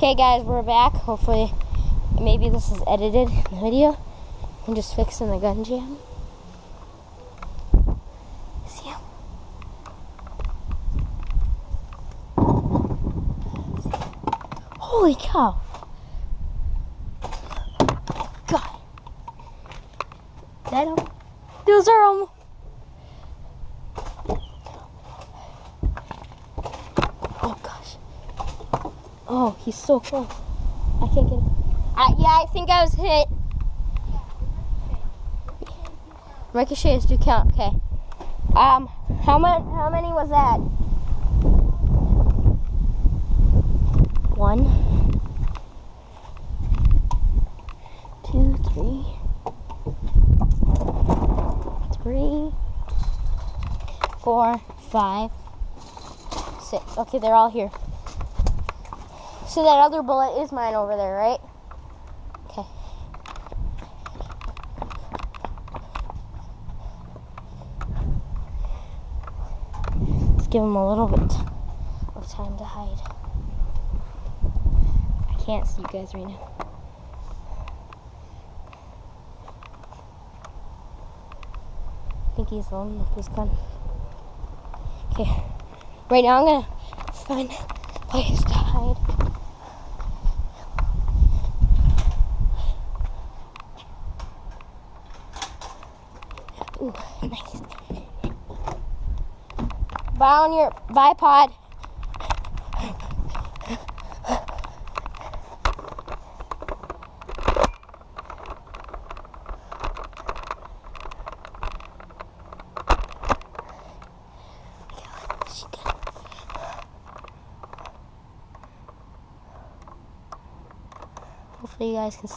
Okay guys, we're back. Hopefully, maybe this is edited in the video. I'm just fixing the gun jam. See him? Holy cow. God. That him? Those are them. Oh gosh. Oh, he's so close. I can't get him. Yeah, I think I was hit. Ricochets do count. Okay. How many was that? 1, 2, 3, 4, 5, 6. Okay, they're all here. So that other bullet is mine over there, right? Okay. Let's give him a little bit of time to hide. I can't see you guys right now. I think he's loading up his gun. Okay. Right now I'm gonna find a place to hide. Ooh, nice. Bye, pod. Hopefully you guys can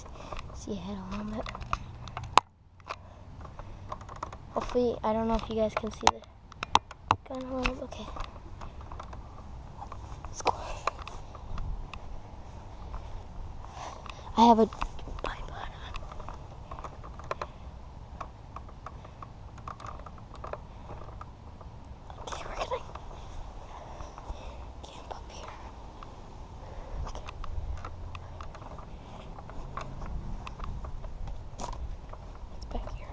see ahead a little bit. Hopefully, I don't know if you guys can see the gun a little bit. Okay. Let's go. I have a bipod on. Okay, we're gonna camp up here. Okay. It's back here.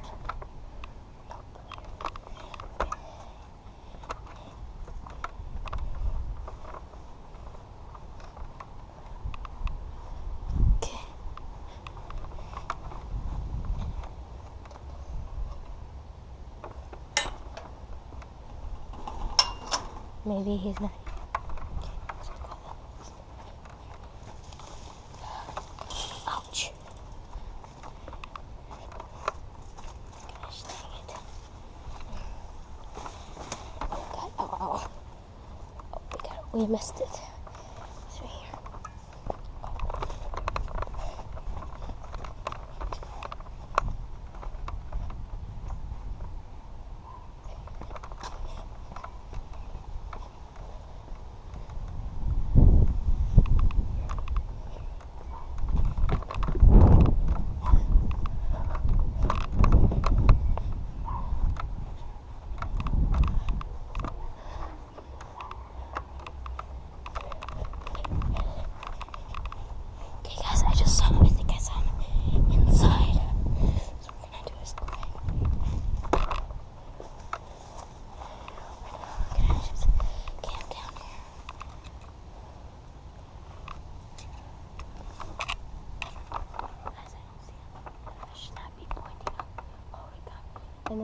Maybe he's not. Ouch. Gosh dang it. God, oh, we missed it. It's right here. I think I saw him inside. So what we're gonna do is go ahead. We're gonna just camp down here. Guys, I don't see him. I should not be pointing up. Oh my god. And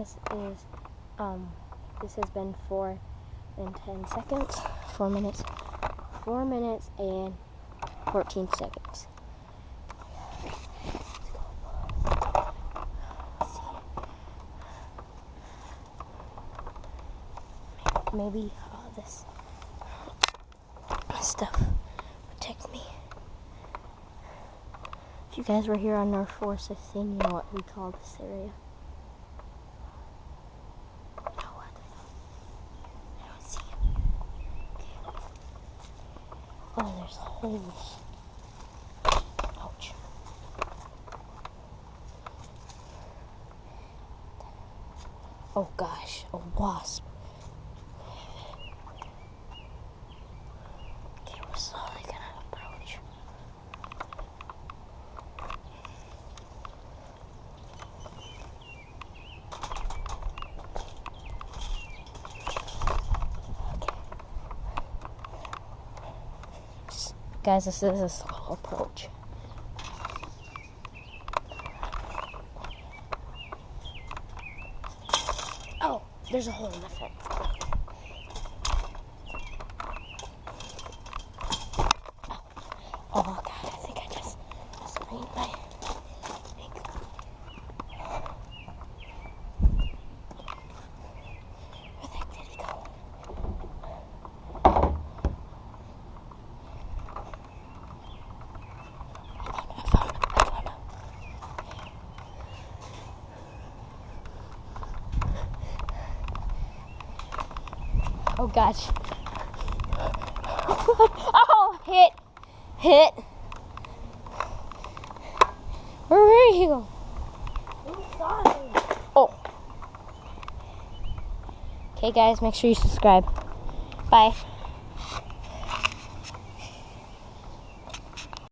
this has been 4 and 10 seconds. 4 minutes. 4 minutes and 14 seconds. Maybe all this stuff protect me. If you guys were here on Nerf Force, I think you know what we call this area. No, what? I don't see him. Okay. Oh, there's holes. Ouch. Oh gosh, a wasp. Okay, we're slowly gonna approach. Guys, this is a slow approach. Oh, there's a hole in the fence. Oh God, I think I just sprained my ankle. Where the heck did he go? I found him. Oh gosh. Oh, hit. Where did he go? Inside. Oh. Okay guys, make sure you subscribe. Bye.